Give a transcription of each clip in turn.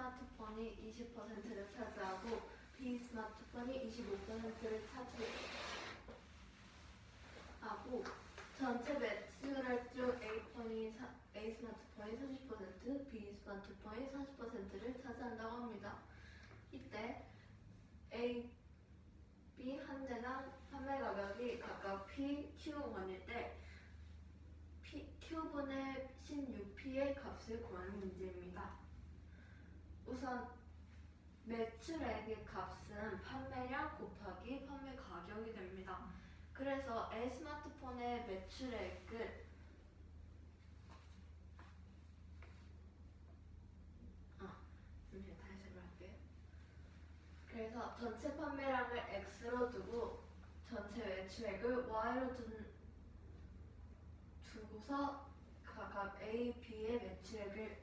스마트폰이 20%를 차지하고 B 스마트폰이 25%를 차지하고 전체 매출액 중 A 스마트폰이 30%, B 스마트폰이 40%를 차지한다고 합니다. 이때 A, B 한 대당 판매 가격이 각각 P, Q1일 때 Q분의 16P의 값을 구하는 문제입니다. 우선 매출액의 값은 판매량 곱하기 판매 가격이 됩니다. 그래서 A 스마트폰의 매출액은 다시 해볼게요. 그래서 전체 판매량을 X로 두고 전체 매출액을 Y로 두고서 각각 A, B의 매출액을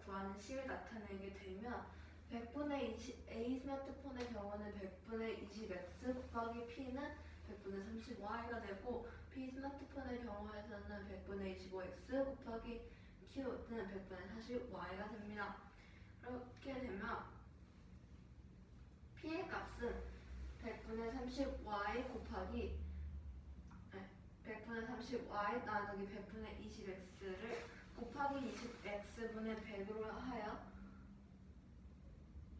구하는 식을 나타내게 되면 100분의 20, A 스마트폰의 경우는 100분의 20X 곱하기 P는 100분의 30Y가 되고 B 스마트폰의 경우에서는 100분의 25X 곱하기 Q는 100분의 40Y가 됩니다. 그렇게 되면 P의 값은 100분의 30Y 곱하기 100분의 30Y 나누기 100분의 20X를 곱하기 20X분의 100으로 하여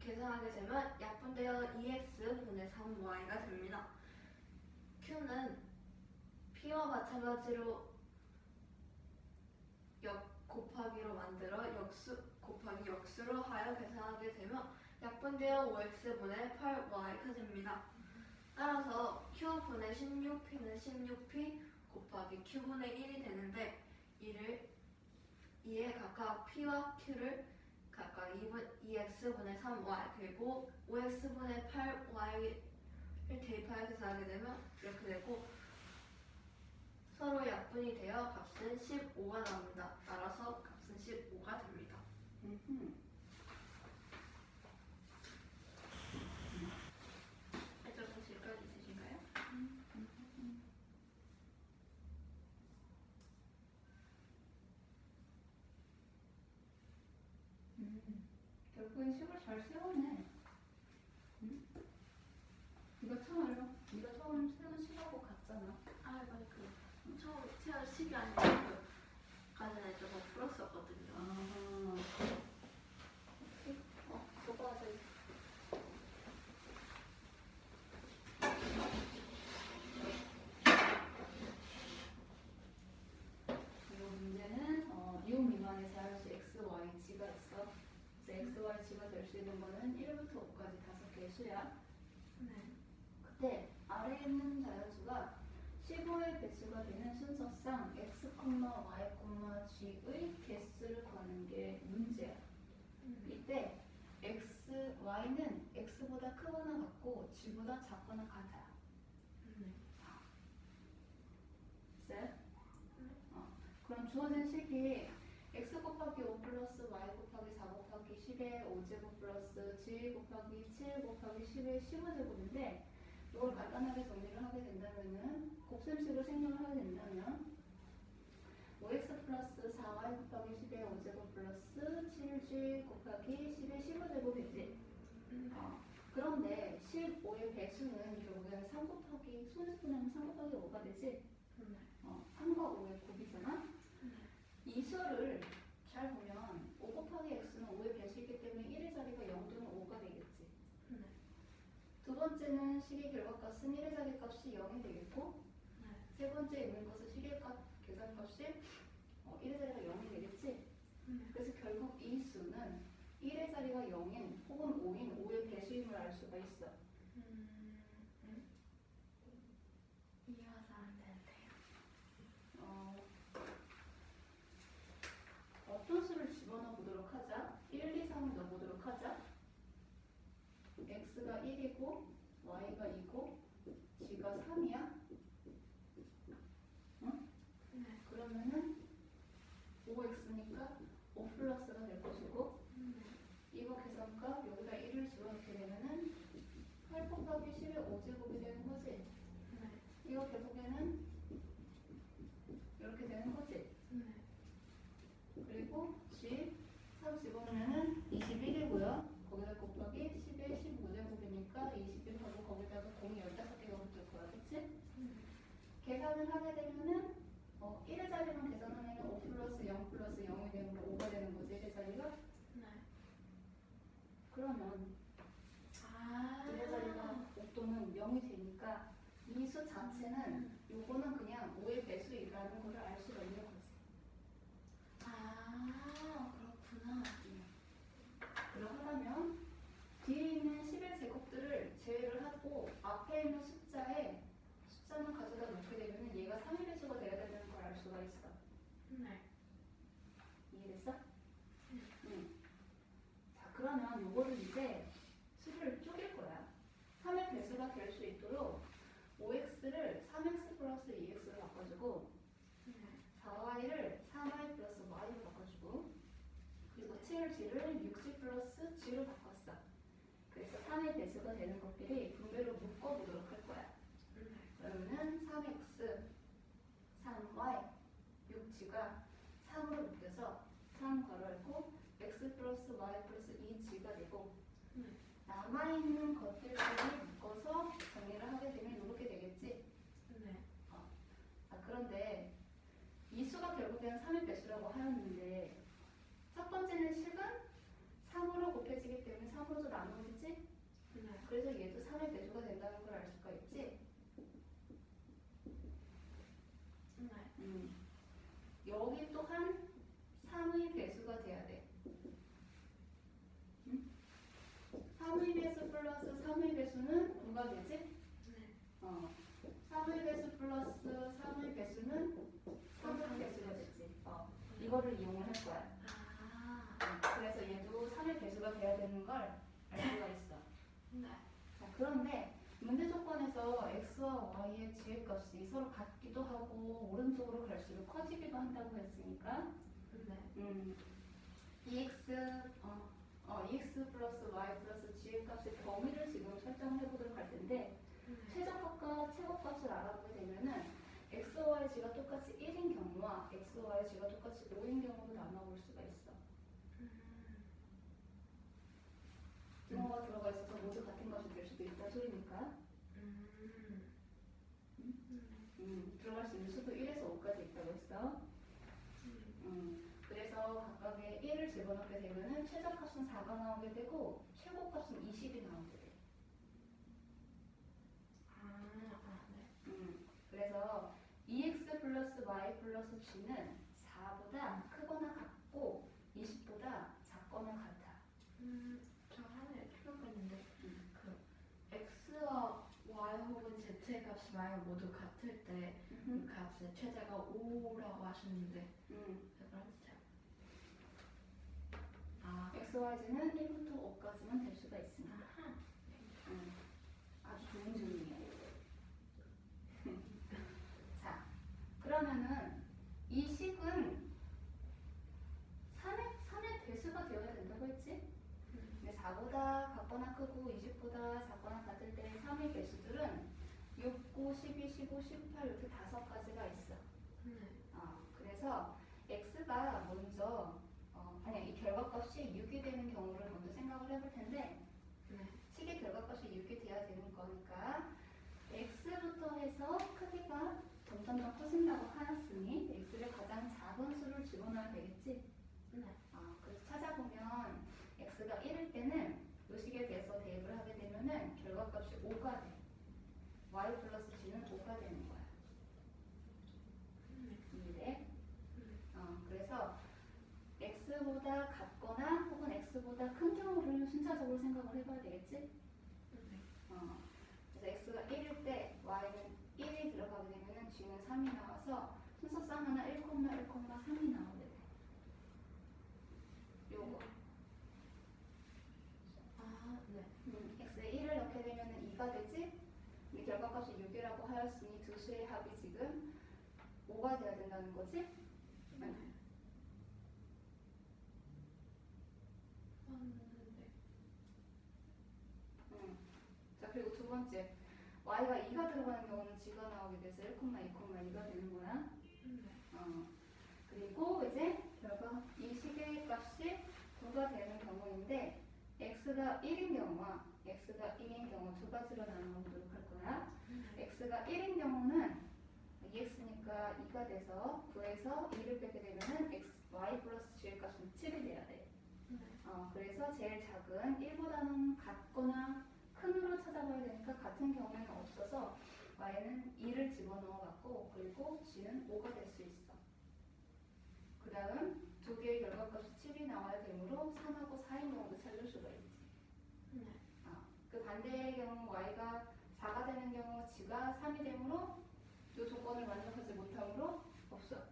계산하게 되면 약분되어 2X분의 3Y가 됩니다. Q는 P와 마찬가지로 곱하기로 만들어 역수 곱하기 역수로 하여 계산하게 되면 약분되어 5X분의 8Y가 됩니다. 따라서 Q분의 16P는 16P 곱하기 Q분의 1이 되는데 이에 각각 P와 Q를 각각 2X분의 3Y 그리고 5X분의 8Y를 대입하여 계산하게 되면 이렇게 되고 서로 약분이 되어 값은 15가 나옵니다. 따라서 값은 15가 됩니다. 해석하실 것 있으신가요? 결국엔 식을 잘 세우네. 이거 처음 세운 식하고 같잖아. 맞아. 처음 채운 식이 아니고 가전에 조금 풀었었거든요. 저거 하자. 이거 문제는 이온 미만의 자연수 x, y, g가 있어. 그래서 x, y, g가 될 수 있는 거는 1부터 5까지 5개의 수야. 네. 그때 아래에 있는 자연수가 15의 배수가 되는 순서상 x, y, g의 개수를 구하는 게 문제야. 이때 x, y는 x보다 크거나 같고 g보다 작거나 같아. 됐어요? 그럼 주어진 식이 x 곱하기 5 플러스 y 곱하기 4 곱하기 10의 5제곱 플러스 g 곱하기 7 곱하기 10의 15제곱인데 이걸 간단하게 정리를 하게 된다면은 곱셈식으로 생략을 하게 된다면 5x 플러스 4y 곱하기 10의 5제곱 플러스 7g 곱하기 10의 15제곱이지. 그런데 15의 배수는 결국에는 3 곱하기 소수분하면 3 곱하기 5가 되지. 3과 5의 곱이잖아. 이 수를 잘 보면 5 곱하기 x는 5의 배수이기 때문에 1의 자리가 0 또는 5가 되겠지. 두 번째는 식의 결과값은 1의 자리 값이 0이 되겠고 세 번째 있는 것은 식의 계산값이 1의 자리가 0이 되겠지. 그래서 결국 이 수는 1의 자리가 0인 혹은 5인 5의 배수임을 알 수가 있어. 이해가 잘 안 되는데요. 어떤 수를 집어넣어 보도록 하자. 1, 2, 3을 넣어보도록 하자. x가 1이고 y가 2고 g가 3이야. 응? 그러면은 5x니까 5 플러스가 될 것이고 이거 계산값 여기다 1을 집어넣게 되면은 8 곱하기 10의 5제곱이 되는 거지. 이거 결국에는 이렇게 되는 거지. 그리고 g 3 집어넣으면은 21이고요. 하면 아. 2의 자리가 5 또는 0이 되니까 이 수 자체는 요거는 그냥 5의 배수이라는 거를 알 수가 있는 거지. 아, 그렇구나. 그러하다면 뒤에 있는 11 제곱들을 제외를 하고 앞에 있는 숫자는 가져다 놓게 되면 얘가 3의 배수가 되어야 된다는 걸 알 수가 있어. 네. 이해됐어? 응. 자, 그러면 요거를 이제 수를 쪼갤 거야. 3의 배수가 될 수 있도록 5x를 3x 플러스 2x로 바꿔주고 네. 4y를 3y 플러스 y로 바꿔주고 그리고 7g를 6g 플러스 g로 바꿨어. 그래서 3의 배수가 되는 것끼리 분배로 묶어보도록 할 거야. 그러면은 3x, 3y, 6g가 3으로 묶여서 3 괄호열고 x 플러스 y 플러스 2g가 되고 남아있는 것들끼리 묶어서 정리를 하게 되면 이렇게 되겠지? 네. 그런데 이 수가 결국에는 3의 배수라고 하였는데 첫 번째는 식은 3으로 곱해지기 때문에 3으로도 나누어지지? 네. 그래서 얘도 3의 배수가 된다는 걸 알 수가 있지? 네. 여기 또한 3의 배수가 돼야 돼. 3의 배수 플러스 3의 배수는 누가 되지? 네. 3의 배수 플러스 3의 배수는 3의 배수가 되지. 이거를 이용을 할 거야. 아. 그래서 얘도 3의 배수가 돼야 되는 걸 알 수가 있어. 네. 자, 그런데 문제 조건에서 x와 y의 지혜값이 서로 같기도 하고 오른쪽으로 갈수록 커지기도 한다고 했으니까 네. EX 플러스 Y 플러스 지혜값의 범위를 지금 설정을 해보도록 할 텐데 최저값과 최고값을 알아보게 되면은 x, y, g가 똑같이 1인 경우와 x, y, g가 똑같이 5인 경우로 나눠볼 수가 있어. 등호가 들어가 있어서 모두 같은 값이 될 수도 있다 소리니까. 들어갈 수 있는 수도 1에서 5까지 있다고 했어. 그래서 각각의 1을 집어넣게 되면은 최저값은 4가 나오게 되고 최고값은 20이 나오게 돼. 그래서 2x 플러스 y 플러스 g는 4보다 크거나 같고 20보다 작거나 같아. 저 하나에 필요가 있는데 그 x와 y 혹은 z의 값이 만약 모두 같을 때 그 값의 최대가 5라고 하셨는데 그걸 x, y, g는 1부터 5까지만 될 수가 있습니다. 아주 좋은 질문이에요. 자, 그러면은 이 식은 3의 배수가 되어야 된다고 했지? 근데 4보다 같거나 크고 20보다 작거나 같을 때 3의 배수들은 6, 9, 12, 15, 18 이렇게 5가지가 있어. 그래서 x가 먼저 이 결과값이 6이 되는 경우를 먼저 생각을 해볼 텐데 식의 결과값이 6이 돼야 되는 거니까 x부터 해서 크기가 점점 더 커진다고 하였으니 x를 가장 작은 수를 집어넣어야 되겠지? 그래서 찾아보면 x가 1일 때는 이 식에 대해서 대입을 하게 되면은 결과값이 5가 돼. y 플러스 g는 5가 되는 거야. 이해돼? 그래서 x보다 같거나 혹은 x보다 큰 경우를 순차적으로 생각을 해봐야 되겠지? 그래서 x가 1일 때 y는 1이 들어가게 되면 g는 3이 나와서 순서상 하나 1, 1,3이 나오게 돼. 요거. x에 1을 넣게 되면 2가 되지? 이 결과값이 6이라고 하였으니 두 수의 합이 지금 5가 돼야 된다는 거지? 자, 그리고 두 번째 y가 2가 들어가는 경우는 g가 나오게 돼서 1, 2, 2가 되는 거야. 그리고 이제 결과 이 식의 값이 9가 되는 경우인데 x가 1인 경우와 x가 2인 경우 두 가지로 나눠 보도록 할 거야. x가 1인 경우는 2x니까 2가 돼서 9에서 2를 빼게 되면은 y 플러스 g의 값은 7이 돼야 돼. 그래서 제일 작은 1보다는 같거나 큰으로 찾아봐야 되니까 같은 경우에는 없어서 y는 2를 집어넣어 갖고 그리고 g는 5가 될 수 있어. 그 다음 두 개의 결과값이 7이 나와야 되므로 3하고 4인 경우도 찾을 수가 있지. 네. 그 반대의 경우 y가 4가 되는 경우 g가 3이 되므로 이 조건을 만족하지 못하므로 없어.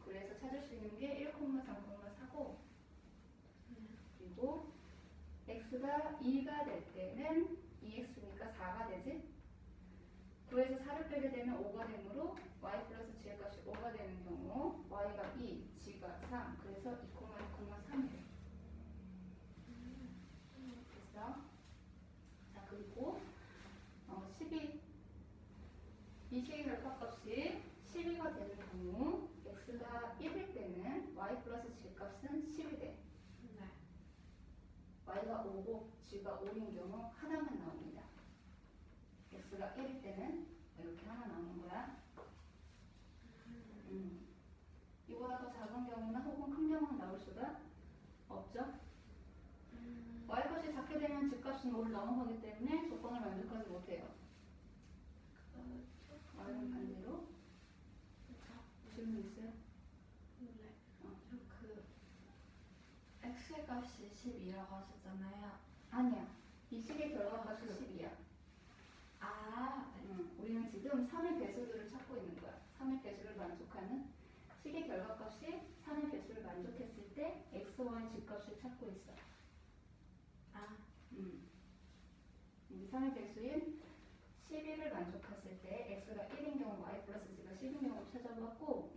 그래서 찾을 수 있는 게 1, 3,4고 그리고 x가 2가 될 때는 2x니까 4가 되지. 9에서 4를 빼게 되면 5가 되므로 y 플러스 g의 값이 5가 되는 경우 y가 2, g가 3 그래서 2,2,3이래. 됐어? 자 그리고 12 이 식의 결과값이 12가 되는 경우 x가 1일 때는 y 플러스 g 값은 10이 돼. 네. y가 5고 g가 5인 경우 하나만 나옵니다. x가 1일 때는 이렇게 하나 나오는 거야. 이보다 더 작은 경우나 혹은 큰 경우는 나올 수가 없죠. y 값이 작게 되면 g 값은 5를 넘어가기 때문에 조건을 만족하지 못해요. y는 반대로 질문 있어요? 네. x의 값이 10이라고 하셨잖아요. 아니야. 이 식의 결과값이 10이야. 네. 우리는 지금 3의 배수들을 찾고 있는 거야. 3의 배수를 만족하는 식의 결과값이 3의 배수를 만족했을 때 x, y, g 값을 찾고 있어. 이 3의 배수인 11을 만족했을 때 x가 1인 경우 y 플러스 g가 10인 경우를 찾아봤고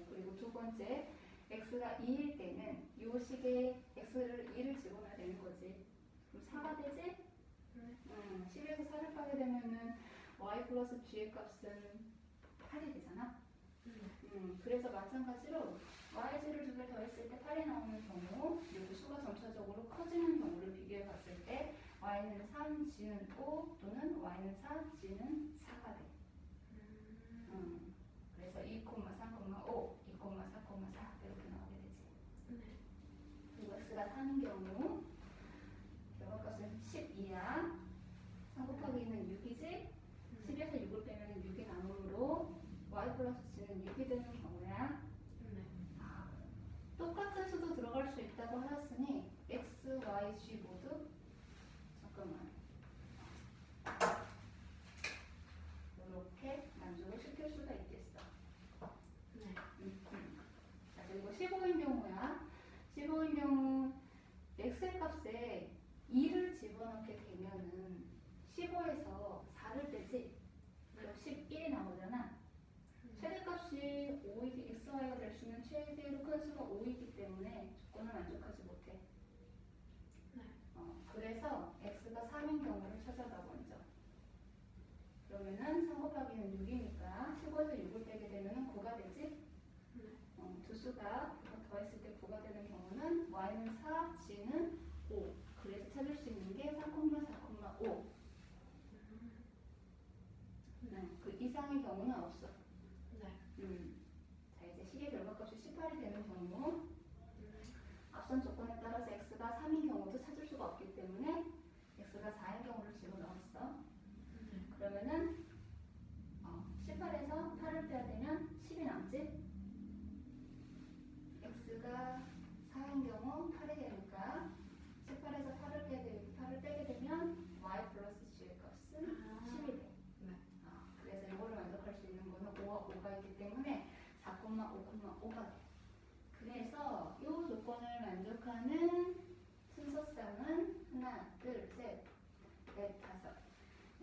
그리고 두 번째 x가 2일 때는 이 식에 x를 2를 집어넣어야 되는 거지. 그럼 4가 되지? 10에서 4를 빼게 되면은 y 플러스 g의 값은 8이 되잖아. 그래서 마찬가지로 yg를 두 개 더했을 때 8이 나오는 경우 그리고 수가 점차적으로 커지는 경우를 비교해 봤을 때 y는 3, g는 5 또는 y는 4, g는 4가 돼. 그래서 2,3,5, 2,4,4 이렇게 나오게 되지. 그리고 x가 3인 경우 결과값은 12야. 3 곱하기 2는 6이지? 10에서 6을 빼면 6이 남으므로 y 플러스 g는 6이 되는 경우야. 똑같은 수도 들어갈 수 있다고 하였으니 x, y, g 모두 잠깐만 이렇게 만족을 시킬 수가 있겠어. 자 그리고 15인 경우야. 15인 경우 x의 값에 2를 집어넣게 되면은 15에서 4를 빼지? 그럼 11이 나오잖아. 최대값이 5이기, xy가 될 수 있는 최대로 큰 수가 5이기 때문에 조건을 만족하지 못해. 그래서 x가 3인 경우를 찾아가 먼저. 그러면은 3 곱하기는 6이니까 15에서 6을 빼게 되면은 9가 되지? 두 수가 더했을 때 9가 되는 경우는 y는 4, g는 5. 그래서 찾을 수 있는 게 3,4,5. 그 이상의 경우는 없어. 자 이제 식의 결과값이 18이 되는 경우 앞선 조건에 따라서 x가 3인 경우도 찾을 수가 없기 때문에 x가 4인 경우를 집어넣었어. 그러면은 18에서 8을 빼야 되면 10이 남지? x가 4인 경우 8이 되니까 18에서 8을 빼게 되면 y 플러스 g의 값은 10이 돼. 그래서 이거를 만족할 수 있는 거는 5와 5가 있기 때문에 4,5,5가 돼. 그래서 이 조건을 만족하는 순서쌍은 하나, 둘, 셋, 넷, 다섯,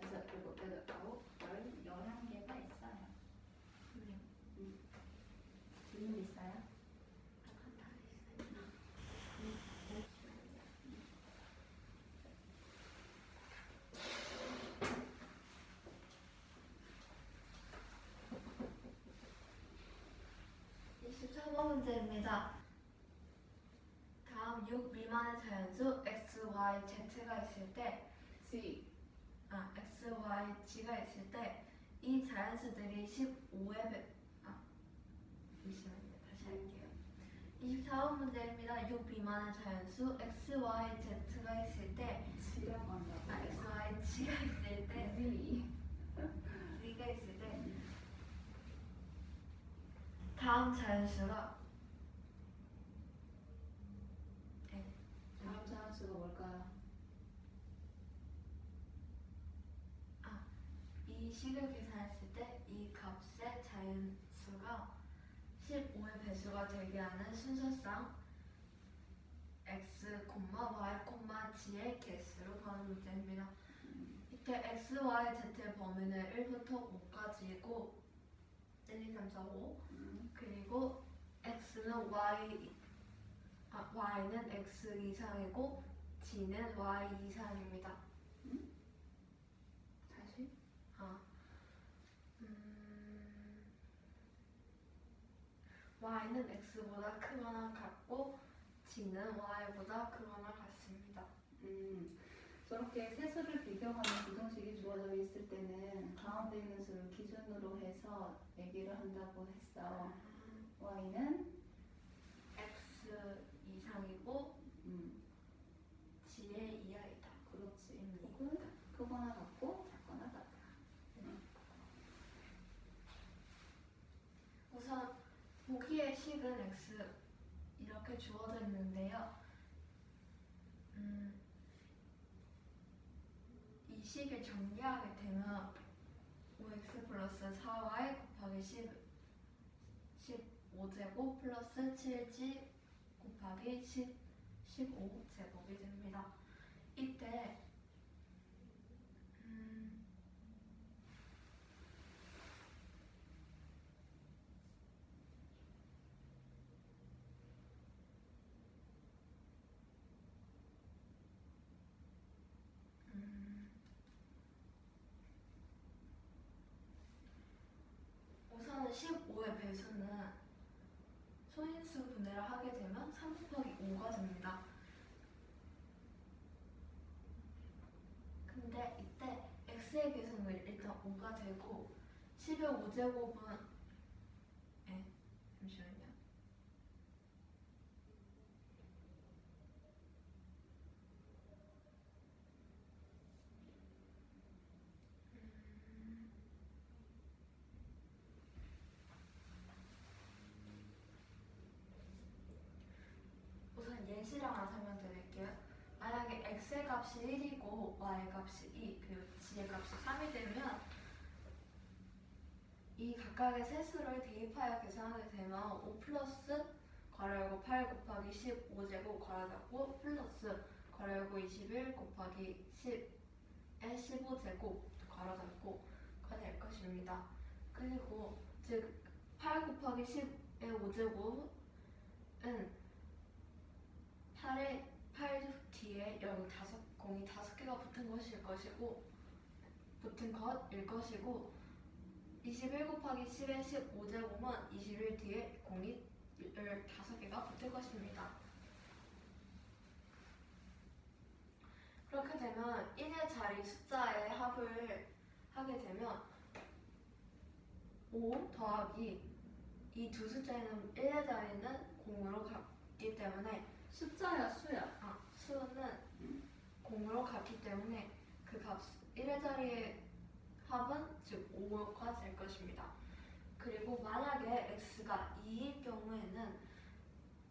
여섯, 일곱, 여덟, 아홉, 열, 11개가 있어요. 질문 있어요? 문제입니다. 다음 6 미만의 자연수 x, y, z가 있을 때 G. x, y, g가 있을 때 이 자연수들이 15의 잠시만요. 다시 할게요. 이 24번 문제입니다. 6 미만의 자연수 x, y, z가 있을 때 G라고 한다고. x, y, g가 있을 때 Z. z가 있을 때 다음 자연수가 다음 자연수가 뭘까요? 이 식을 계산했을 때 이 값의 자연수가 15의 배수가 되게 하는 순서상 x, y, g의 개수로 가는 문제입니다. 이때 x, y, z의 범위는 1부터 5까지이고 1, 2, 3, 4, 5 그리고 x는 y는 x 이상이고 g는 y 이상입니다. 다시? y는 x보다 크거나 같고 g는 y보다 크거나 같습니다. 저렇게 세 수를 비교하는 부등식이 주어져 있을 때는 가운데 있는 수를 기준으로 해서 얘기를 한다고 했어. y는 x 이상이고 g의 이하이다. 그렇지. 혹은 크거나 같고 작거나 같다. 우선 보기의 식은 x 이렇게 주어져 있는데요. 이 식을 정리하게 되면 5x 플러스 4y 곱하기 15제곱 플러스 7g 곱하기 15제곱이 됩니다. 이때 우선은 15의 배수는 소인수 분해를 하게 되면 3 곱하기 5가 됩니다. 근데 이때 x의 계수는 일단 5가 되고 10의 5제곱은 잠시만요. 우선 예시를 하나 설명드릴게요. 만약에 x의 값이 1이고 y의 값이 2 그리고 g의 값이 3이 되면 이 각각의 세수를 대입하여 계산하게 되면 5 플러스 괄호 8 곱하기 15제곱 괄호 닫고 플러스 괄호 21 곱하기 10의 15제곱 괄호 닫고가 될 것입니다. 그리고 즉 8 곱하기 10의 5제곱은 8 뒤에 여기 공이 5개가 붙은 것일 것이고 21 곱하기 10의 15제곱은 21 뒤에 공이 15개가 붙을 것입니다. 그렇게 되면 1의 자리 숫자의 합을 하게 되면 5 더하기 이 두 숫자에는 1의 자리는 공으로 같기 때문에 숫자야 수야? 수는 공으로 같기 때문에 그 값 1의 자리의 합은 즉 5가 될 것입니다. 그리고 만약에 x가 2일 경우에는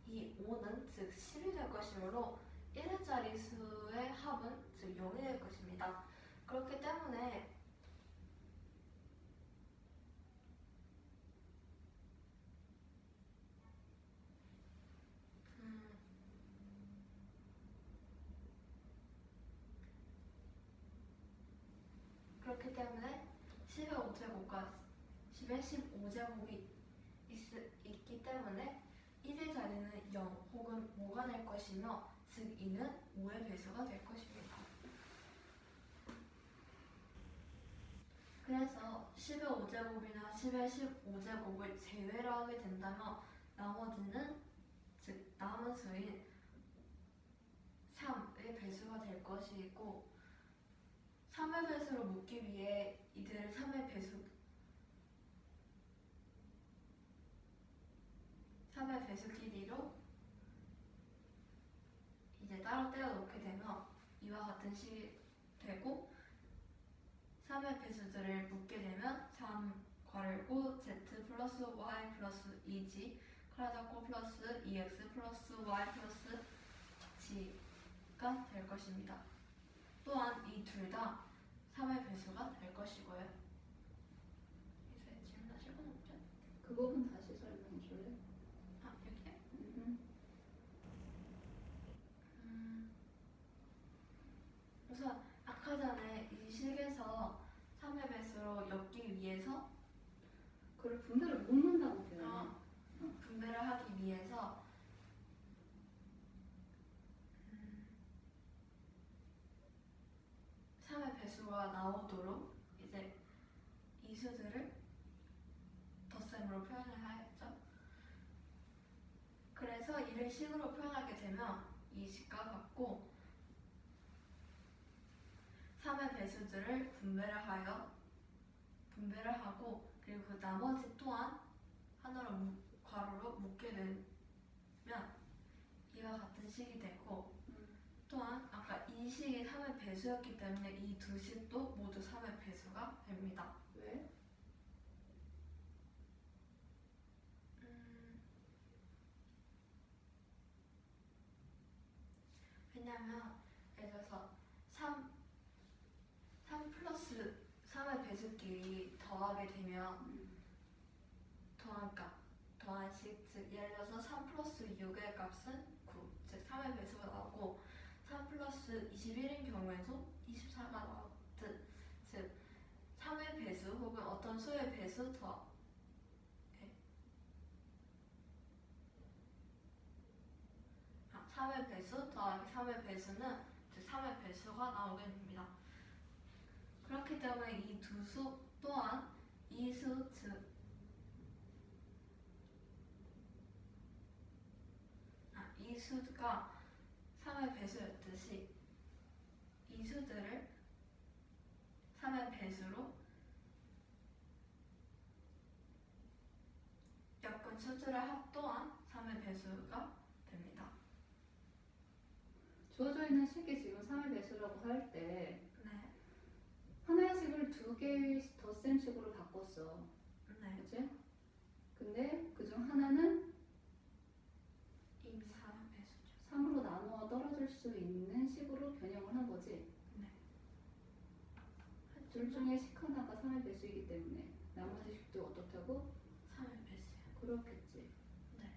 이 5는 즉 10이 될 것이므로 1의 자리 수의 합은 즉 0이 될 것입니다. 그렇기 때문에 그렇기 때문에 10의 5제곱과 10의 15제곱이 있기 때문에 1의 자리는 0 혹은 5가 될 것이며 즉 2는 5의 배수가 될 것입니다. 그래서 10의 5제곱이나 10의 15제곱을 제외를 하게 된다면 나머지는 즉 남은 수인 3의 배수가 될 것이고 3의 배수로 묻기 위해 이들을 3의 배수 길이로 이제 따로 떼어 놓게 되면 이와 같은 식이 되고 3의 배수들을 묶게 되면 3 괄호 z 플러스 y 플러스 2g 카라잡고 플러스 2x 플러스 y 플러스 g가 될 것입니다. 또한 이 둘 다 3의 배수가 될 것이고요. 이제 질문하실 건 없죠? 그 부분 다시 설명해 줄래? 아, 여기요? 우선 아까 전에 이 식에서 3의 배수로 엮기 위해서 그걸 분배를 묶는다고 표현해. 분배를 하기 위해서 3의 배수가 나오도록 이제 이 수들을 덧셈으로 표현을 하였죠. 그래서 이를 식으로 표현하게 되면 이 식과 같고 3의 배수들을 분배를 하고 그리고 그 나머지 또한 하나로 괄호로 묶게 되면 이와 같은 식이 되고 또한 아까 이 식이 3의 배수였기 때문에 이 두 식도 모두 3의 배수가 됩니다. 왜? 왜냐면 예를 들어서 3 플러스 3의 배수끼리 더하게 되면 더한 식, 즉 예를 들어서 3 플러스 6의 값은 9, 즉 3의 배수가 나오고 3 플러스 21인 경우에도 24가 나오듯 즉 3의 배수 혹은 어떤 수의 배수 더 3의 배수 더하기 3의 배수는 즉 3의 배수가 나오게 됩니다. 그렇기 때문에 이 두 수 또한 이 수, 즉 이 수가 3의 배수였듯이 이 수들을 3의 배수로 엮은 수들의 합 또한 3의 배수가 됩니다. 주어져 있는 식이 지금 3의 배수라고 할 때 네. 하나의 식을 두 개의 덧셈식으로 바꿨어. 네. 그치? 근데 그중 하나는 이미 3의 배수죠. 3으로 나누어 떨어질 수 있는 식으로 변형을 한 거지. 네. 둘 중에 식 하나가 3의 배수이기 때문에 나머지 식도 어떻다고? 3의 배수요. 그렇겠지. 네.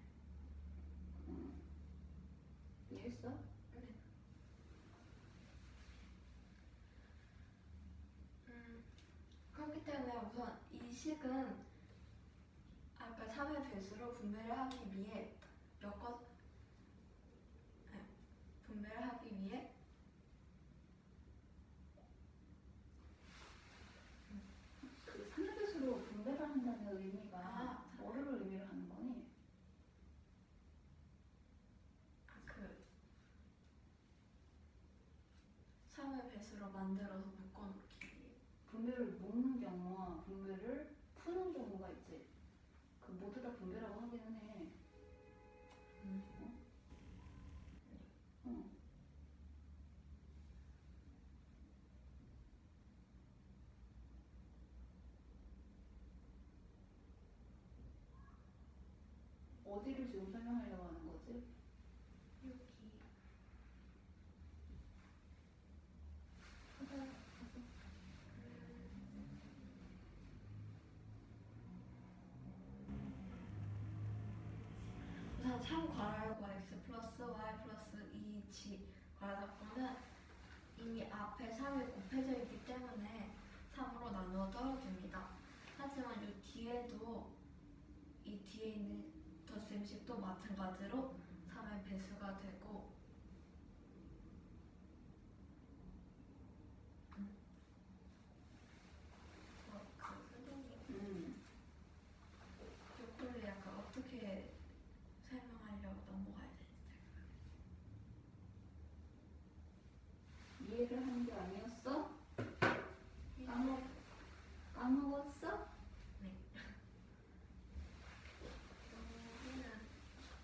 이해했어? 네. 그렇기 때문에 우선 이 식은 아까 3의 배수로 분배를 하기 위해 분배를 하기 위해 그 3의 배수로 분배를 한다는 의미가 아, 뭐를 의미를 하는 거니? 그 3의 배수로 만들어서 묶어놓기 위해 분배를 묶는 경우와 분배를 푸는 경우가 있지. 그 모두 다 분배라고 하기는 해. 어디를 지금 설명하려고 하는 거지? 여기 우선 3 괄호 x 플러스 y 플러스 2g 괄호는 이미 앞에 3이 곱해져 있기 때문에 3으로 나누어 떨어집니다. 하지만 이 뒤에 있는 덧셈식도 마찬가지로 3의 배수가 되고 선생님 이걸로 약간 어떻게 설명하려고 넘어가야 되는지 이해를 하는 게 아니었어? 까먹었어? 네. 여기는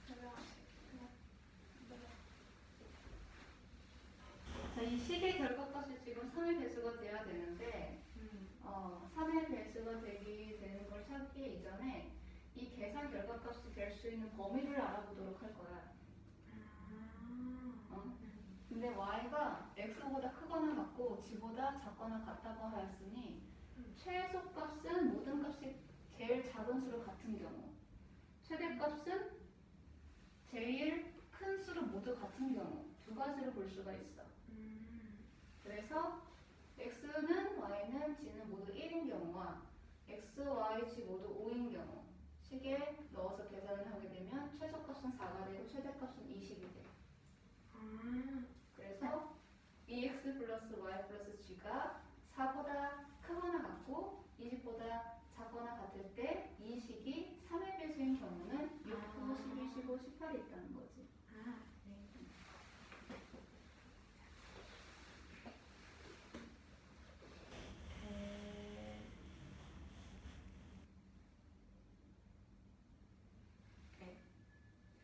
설명할 수 있겠구나. 전에 이 계산 결과값이 될 수 있는 범위를 알아보도록 할 거야. 어? 근데 y가 x보다 크거나 같고 g보다 작거나 같다고 하였으니 최소값은 모든 값이 제일 작은 수로 같은 경우, 최대값은 제일 큰 수로 모두 같은 경우 두 가지를 볼 수가 있어. 그래서 x는 y는 g는 모두 1인 경우와 x, y, g 모두 5인 경우 식에 넣어서 계산을 하게 되면 최소값은 4가 되고 최대값은 20이 돼. 그래서 bx 플러스 y 플러스 g가 4보다 크거나 같고 20보다 작거나 같을 때 이 식이 3의 배수인 경우는 6, 9, 12, 15, 18이 있다는 거지.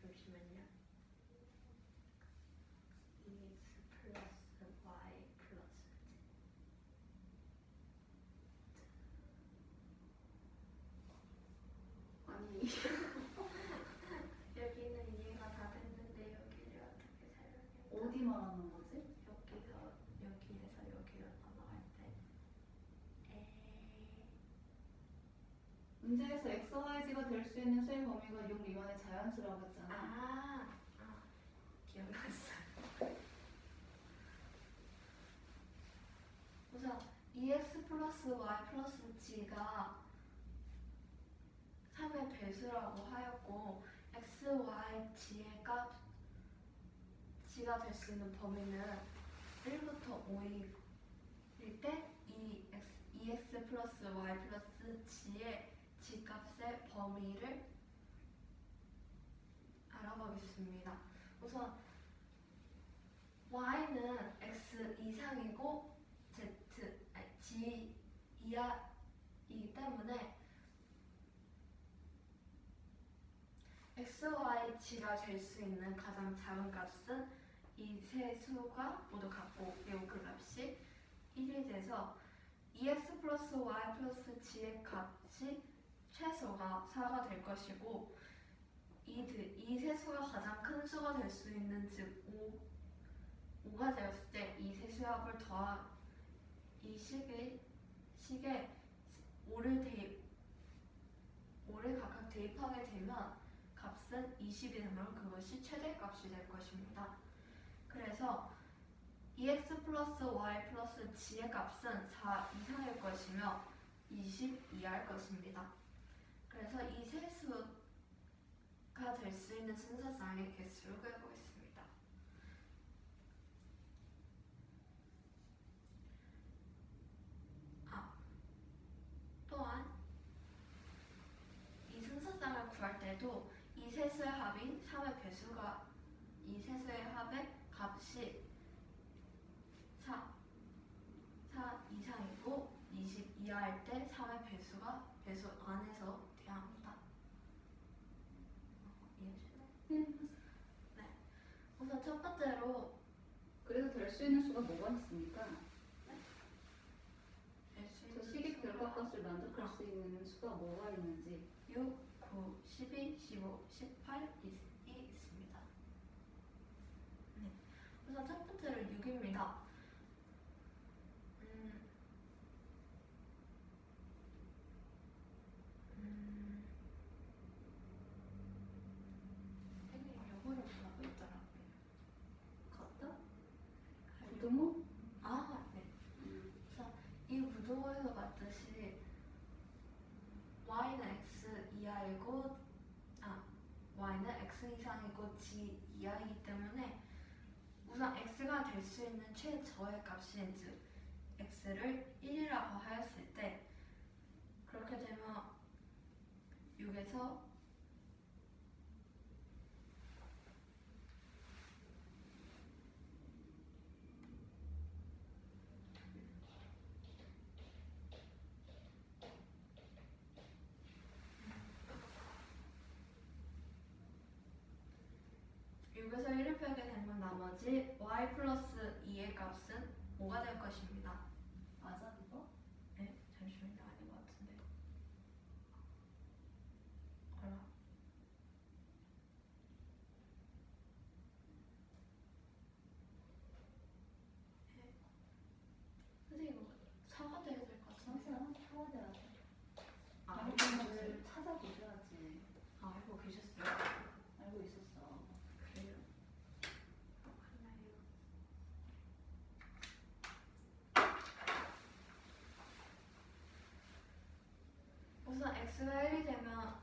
잠시만요. EX 플러스 Y 플러스 아니 여기는 이해가 다 됐는데 여기를 어떻게 설명해요? 어디 말하는 거지? 여기에서 여기로 넘어갈 때 문제에서 x, y, g가 될 수 있는 수의 범위가 6 미만의 자연수라고 했잖아. 기억났어요. 우선 EX 플러스 Y 플러스 G가 3의 배수라고 하였고 X, Y, G의 값 G가 될 수 있는 범위는 1부터 5일 때 EX 플러스 Y 플러스 G의 G 값의 범위를 알아보겠습니다. 우선 Y는 X 이상이고 G 이하이기 때문에 X, Y, G가 될 수 있는 가장 작은 값은 이 세 수가 모두 같고 그리고 그 값이 1이 돼서 EX 플러스 Y 플러스 G의 값이 최소가 4가 될 것이고 이 세 수가 가장 큰 수가 될 수 있는 즉 5가 되었을 때 이 세 수의 합을 이 식에 5를 각각 대입하게 되면 값은 20이 되므로 그것이 최대값이 될 것입니다. 그래서 EX 플러스 Y 플러스 G의 값은 4 이상일 것이며 20 이하일 것입니다. 그래서 이 세 수가 될 수 있는 순서상의 개수를 구해보겠습니다. 또한 이 순서상을 구할 때도 이 세 수의 합인 3의 배수가 이 세 수의 합의 값이 4 이상이고 20 이하일 때 3의 배수가 배수 안에서 돼야 합니다. 이해하시나요? 네. 우선 첫 번째로 그래서 될 수 있는 수가 뭐가 있습니까? 될 수 저 있는 식의 수가 결과값을 만족할 수 있는 수가 뭐가 있는지. 6, 9, 12, 15, 18이 있습니다. 네. 우선 첫 번째로 6입니다. 선생님 요거를 뭐라고 했더라고요. 같다? 부등호? 네. 그래서 이 부등호에서 봤듯이 y는 x 이하이고 y는 x 이상이고 g 이하이기 때문에 우선 x가 될 수 있는 최저의 값인 즉 x를 1이라고 하였을 때 그렇게 되면 6에서 여기서 1을 빼게 되면 나머지 y 플러스 2의 값은 5가 될 것입니다. 맞아 그거? 네? 잠시만요. 아닌 것 같은데. x가 1이 되면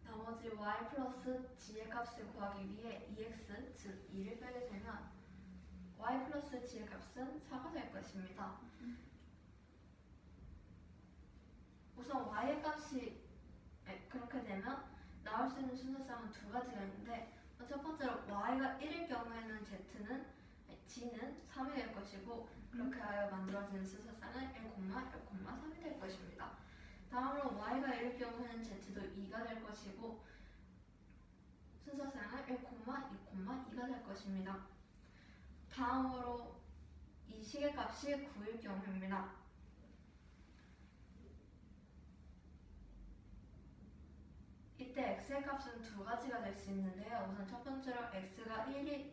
나머지 y 플러스 g의 값을 구하기 위해 2x, 즉 2를 빼게 되면 y 플러스 g의 값은 4가 될 것입니다. 우선 y의 값이 그렇게 되면 나올 수 있는 순서상은 두 가지가 있는데 첫 번째로 y가 1일 경우에는 g는 3이 될 것이고 그렇게 하여 만들어지는 순서상은 1,3이 될 것입니다. 다음으로 y가 1일 경우에는 z도 2가 될 것이고 순서상은 1,2,2가 될 것입니다. 다음으로 이 식의 값이 9일 경우입니다. 이때 x의 값은 두 가지가 될 수 있는데요. 우선 첫 번째로 x가 1이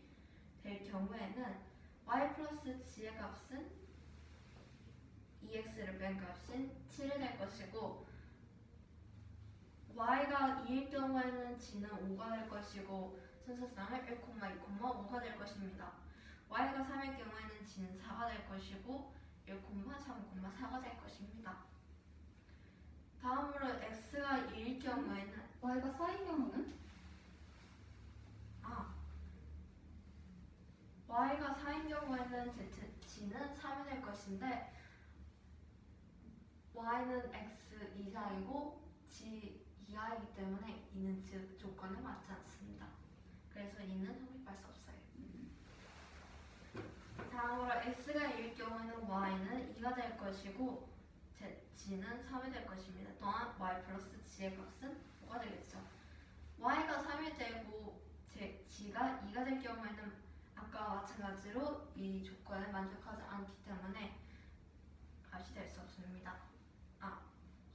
될 경우에는 y 플러스 g의 값은 2x를 뺀 값인 7이 될 것이고 y가 2일 경우에는 g는 5가 될 것이고 순서상을 1,2,5가 될 것입니다. y가 3일 경우에는 g는 4가 될 것이고 1,3,4가 될 것입니다. 다음으로 x가 2일 경우에는 y가 4인 경우는? y가 4인 경우에는 g는 3이 될 것인데 y는 x 이하이고 g 이하이기 때문에 이는 즉 조건에 맞지 않습니다. 그래서 이는 성립할 수 없어요. 다음으로 x가 1일 경우에는 y는 2가 될 것이고 g는 3이 될 것입니다. 또한 y 플러스 g의 값은 5가 되겠죠. y가 3이 되고 g가 2가 될 경우에는 아까와 마찬가지로 이 조건에 만족하지 않기 때문에 값이 될 수 없습니다.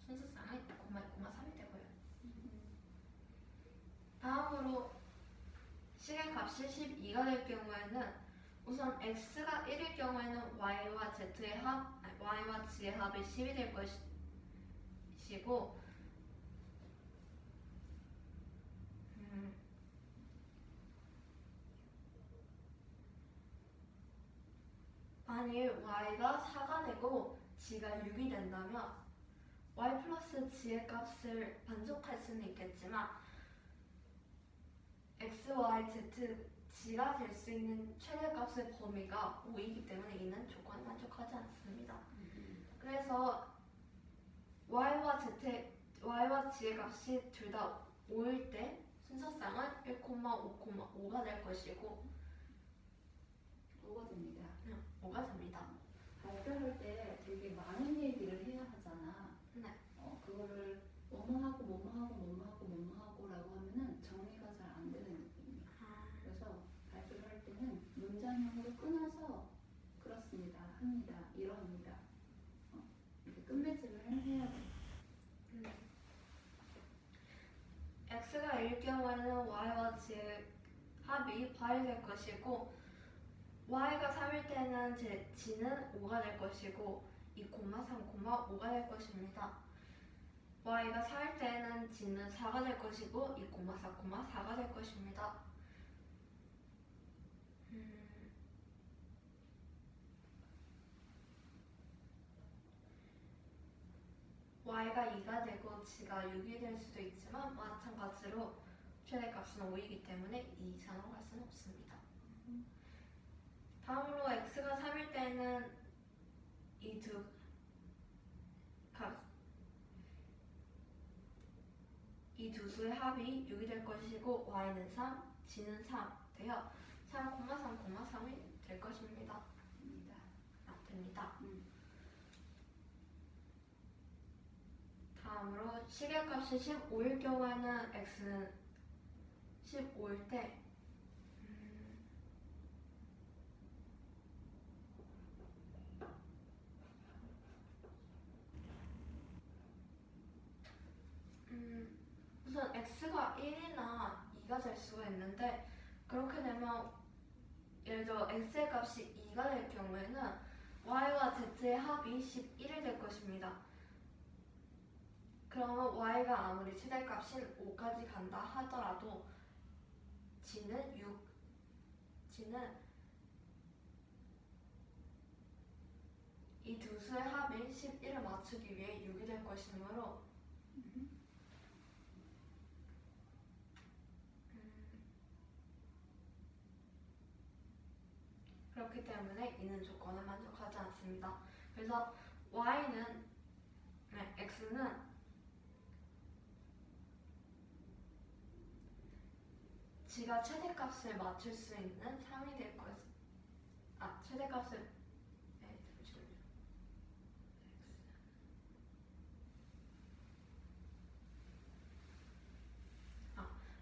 순서상은 1,2,3이 되고요. 다음으로 식의 값이 12가 될 경우에는 우선 x가 1일 경우에는 y와 g의 합이 10이 될 것이고 만일 y가 4가 되고 g가 6이 된다면 y 플러스 g의 값을 만족할 수는 있겠지만 x, y, z, g가 될 수 있는 최대값의 범위가 5이기 때문에 이는 조건에 만족하지 않습니다. 그래서 y와 g의 값이 둘 다 5일 때 순서상은 1,5,5가 될 것이고 5가 됩니다. 5가 됩니다. 발표할 때 되게 많은 얘기를 해야 하잖아. 네. 그거를 뭐뭐하고 뭐뭐하고 뭐뭐하고 뭐뭐하고라고 하면은 정리가 잘 안 되는 느낌이야. 그래서 발표를 할 때는 문장형으로 끊어서 그렇습니다, 합니다, 이럽니다. 이렇게 끝맺음을 해야 돼. x가 1일 경우에는 y와 g의 합이 8이 될 것이고 y가 3일 때는 g는 5가 될 것이고 2,3,5가 될 것입니다. y가 4일 때는 g는 4가 될 것이고 2,4,4가 될 것입니다. y가 2가 되고 g가 6이 될 수도 있지만 마찬가지로 최대값은 5이기 때문에 2 이상으로 갈 수는 없습니다. 다음으로 x가 3일 때는 이 두 수의 합이 6이 될 것이고 y는 3, g는 3 되어 3,3,3이 될 것입니다. 됩니다. 다음으로 식의 값이 15일 경우에는 x는 15일 때 우선 x가 1이나 2가 될 수가 있는데 그렇게 되면 예를 들어 x의 값이 2가 될 경우에는 y와 z의 합이 11이 될 것입니다. 그러면 y가 아무리 최대값인 5까지 간다 하더라도 g는 이 두 수의 합인 11을 맞추기 위해 6이 될 것이므로 그렇기 때문에 이는 조건을 만족하지 않습니다. 그래서 y는 x는 지가 최대값을 맞출 수 있는 3이 될 것이 최대값을 잠시만요.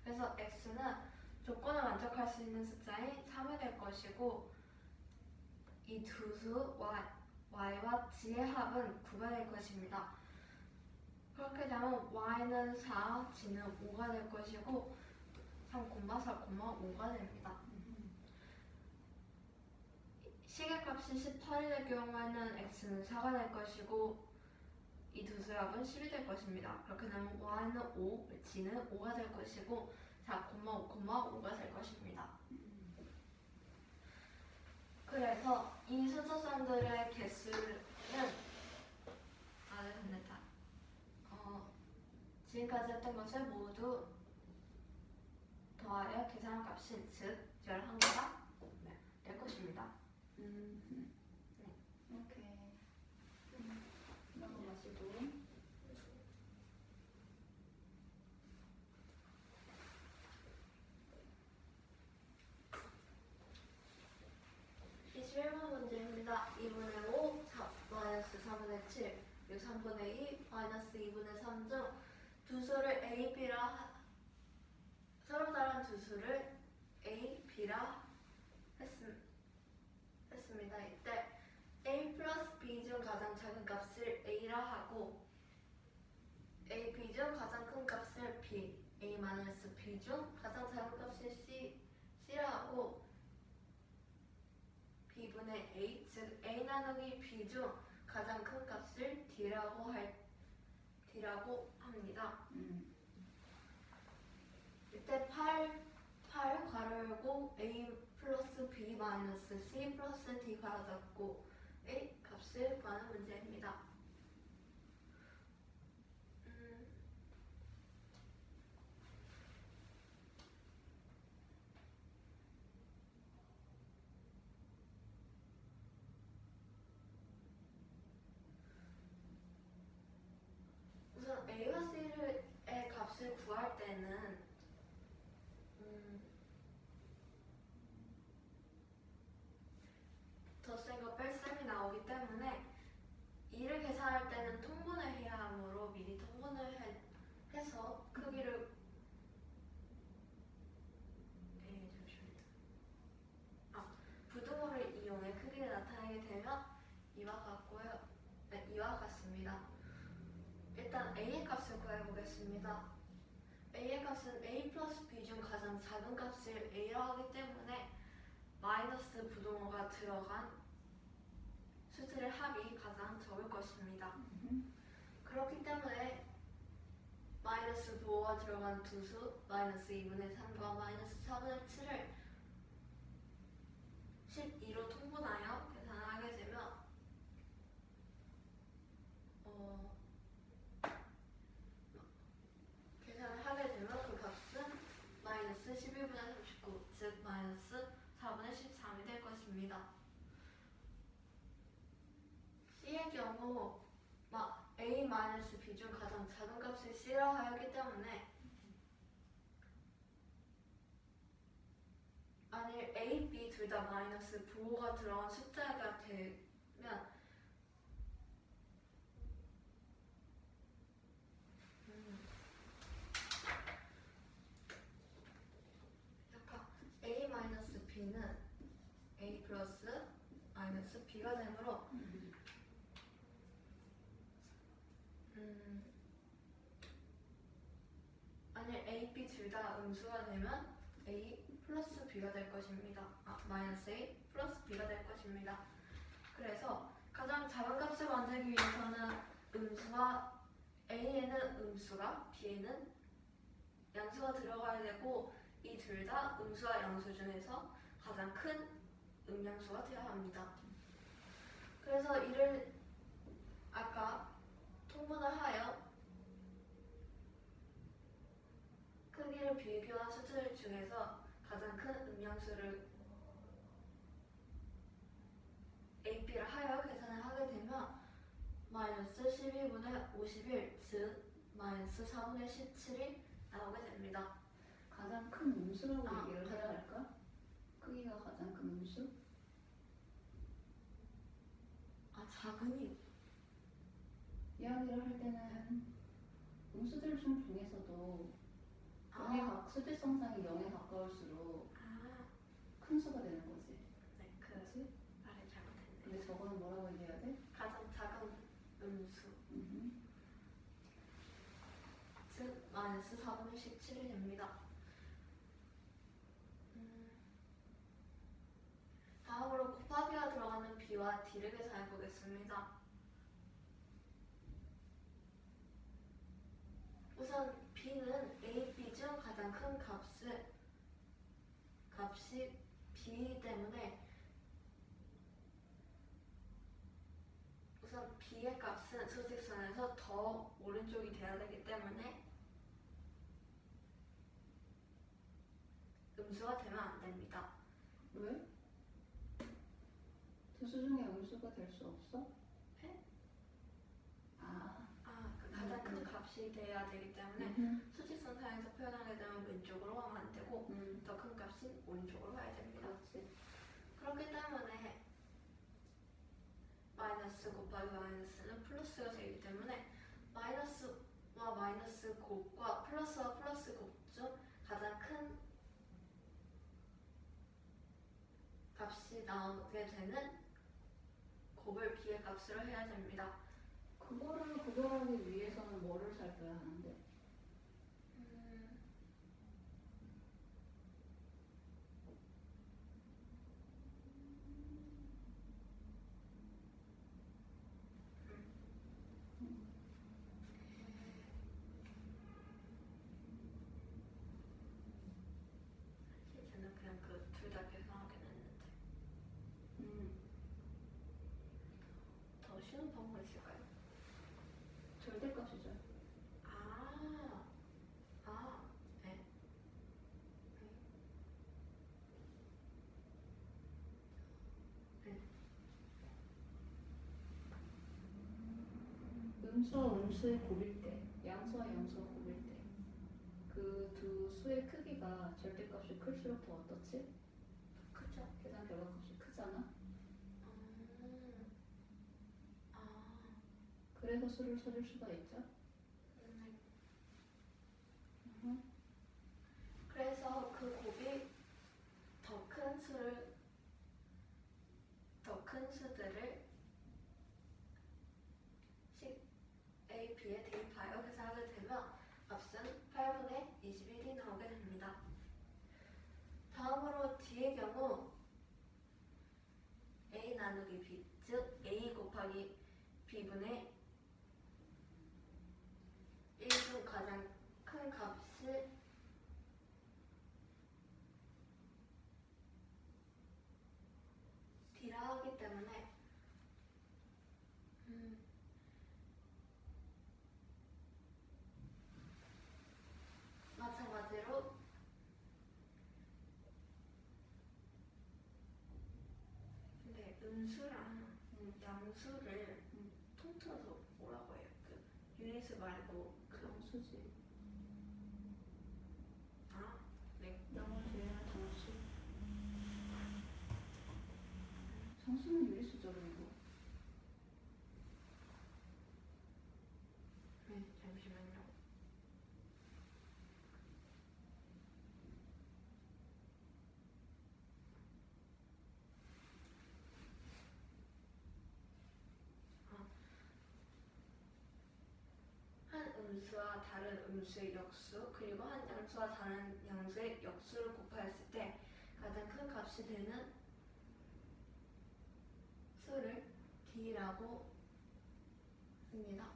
그래서 x는 조건을 만족할 수 있는 숫자인 3이 될 것이고 이 두 수 y와 g의 합은 9가 될 것입니다. 그렇게 되면 y는 4, g는 5가 될 것이고 3, 4, 5가 됩니다. 시계값이 18일 경우에는 x는 4가 될 것이고 이 두 수의 합은 10이 될 것입니다. 그렇게 되면 y는 5, g는 5가 될 것이고 4, 5, 5가 될 것입니다. 그래서 이 수소성들의 개수는 됐다. 지금까지 했던 것을 모두 더하여 계산한 값인 즉 11개가 될 것입니다. 오케이. 넘어가시고. 이 21번 문제입니다. 2분의 5, 마이너스 4분의 7, 그리고 3분의 2, 마이너스 2분의 3 중 두 수를 A, B라 서로 다른 두 수를 A, B라 했습니다. 이때 A 플러스 B 중 가장 작은 값을 A라 하고 A, B 중 가장 큰 값을 B, A 마이너스 B 중 가장 작은 값을 C라 하고 B분의 A, 즉 A 나누기 B 중 가장 큰 값을 D라고 합니다. 이때 8 괄호 열고 A 플러스 B 마이너스 C 플러스 D 괄호 닫고 A 값을 구하는 문제입니다. 우선 A와 C의 값을 구할 때는 덧셈과 뺄셈이 나오기 때문에 이를 계산할 때는 통분을 해야 하므로 미리 통분을 해서 크기를 부등호를 이용해 크기를 나타내게 되면 이와 같습니다. 일단 A의 값을 구해보겠습니다. A의 값은 A 플러스 B 중 가장 작은 값을 A라 하기 때문에 마이너스 부등호가 들어간 수들의 합이 가장 적을 것입니다. 그렇기 때문에 마이너스 부호가 들어간 두 수, 마이너스 2분의 3과 마이너스 4분의 7을 12로 통분하여 계산하게 되면 그 값은 마이너스 11분의 39, 즉 마이너스 4분의 13이 될 것입니다. C의 경우 A 마이너스 B 중 가장 작은 값을 C라 하였기 때문에 만일 A, B 둘 다 마이너스 부호가 들어간 숫자가 되면 A 마이너스 B는 A 플러스 마이너스 B가 되므로 만일 A, B 둘 다 음수가 되면 A 플러스 B가 될 것입니다. 마이너스 A 플러스 B가 될 것입니다. 그래서 가장 작은 값을 만들기 위해서는 A에는 음수가 B에는 양수가 들어가야 되고 이 둘 다 음수와 양수 중에서 가장 큰 음양수가 되어야 합니다. 그래서 이를 아까 통분을 하여 A를 비교한 수들 중에서 가장 큰 음량수를 AP를 하여 계산을 하게 되면 마이너스 12분의 51, 즉 마이너스 4분의 17이 나오게 됩니다. 가장 큰 음수라고 아, 얘기를 해야 가장- 할까? 크기가 가장 큰 음수? 아, 작은이. 이야기를 할 때는 음수들 중에서도 아, 수직성상이 0에 가까울수록 아, 큰 수가 되는 거지. 네, 그렇지? 말이 잘못했네. 근데 저거는 뭐라고 얘기해야 돼? 가장 작은 음수, 음흠. 즉 마이너스 4분의 17이 됩니다. 다음으로 곱하기가 들어가는 b와 d를 계산해 보겠습니다. 우선 b는 a, b 중 가장 큰 값이 b이기 때문에 우선 b의 값은 수직선에서 더 오른쪽이 돼야 되기 때문에 음수가 되면 안 됩니다. 왜? 두 수 중에 음수가 될 수 없어? 네? 아, 그 가장 큰 값이 돼야 되기 때문에 수직선상에서 표현하게 되면 왼쪽으로 하면 안 되고 더 큰 값은 오른쪽으로 가야 됩니다. 그렇지. 그렇기 때문에 마이너스 곱하기 마이너스는 플러스가 되기 때문에 마이너스와 마이너스 곱과 플러스와 플러스 곱 중 가장 큰 값이 나오게 되는 곱을 b의 값으로 해야 됩니다. 그거를 구별하기 위해서는 뭐를 살펴야 하는데? 저는 그냥 그 둘 다 계산하긴 했는데 더 쉬운 방법 있을까요? 절대값이죠. 네. 음수와 음수의 곱일 때, 양수와 양수가 곱일 때, 그 두 수의 크기가 절대값이 클수록 더 어떻지? 그죠? 계산 결과값이 크잖아. 그래서 수를 찾을 수가 있죠. 그래서 그 곱이 더 큰 수들을 A, B에 대입하여 계산하게 되면 값은 8분의 21이 나오게 됩니다. 다음으로 D의 경우 A 나누기 B, 즉 A 곱하기 B분의 1 중 가장 큰 값을 D라 하기 때문에 마찬가지로 근데 음수랑 양수를 통틀어서 뭐라고 해요? 그 유닛수 말고 정수지. 네. 영어 제외한 정수. 정수는 유리수죠, 그리고. 네, 잠시만요. 한 음수와 다른 음수의 역수 그리고 한 양수와 다른 양수의 역수를 곱하였을 때 가장 큰 값이 되는 수를 D라고 합니다.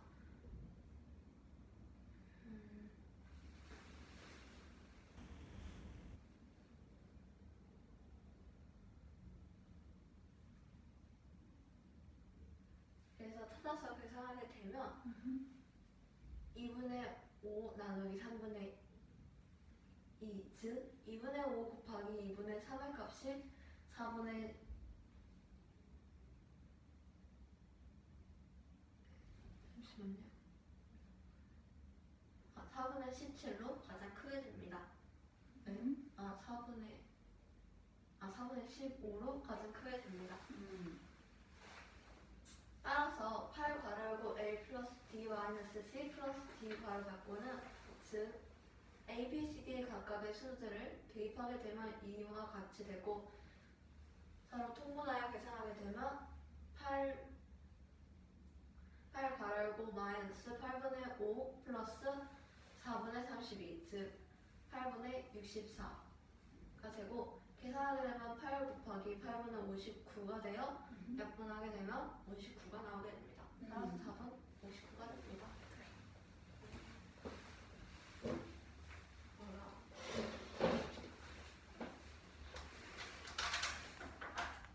그래서 찾아서 계산하게 되면 2분의 5 나누기 3분의 2, 즉 2분의 5 곱하기 2분의 3의 값이 4분의 잠시만요. 4분의 17로 가장 크게 됩니다. 네. 4분의 15로 가장 크게 됩니다. 따라서 8 괄호열고 A 플러스 D 마이너스 C 플러스 D 괄호 닫고는 즉 A, B, C, D의 각각의 수들을 대입하게 되면 이와 같이 되고 서로 통분하여 계산하게 되면 8 괄호열고 마이너스 8분의 5 플러스 4분의 32 즉 8분의 64가 되고 계산하게 되면 8 곱하기 8분의 59가 되어 약분하게 되면 59가 나오게 됩니다. 따라서 답은 59가 됩니다.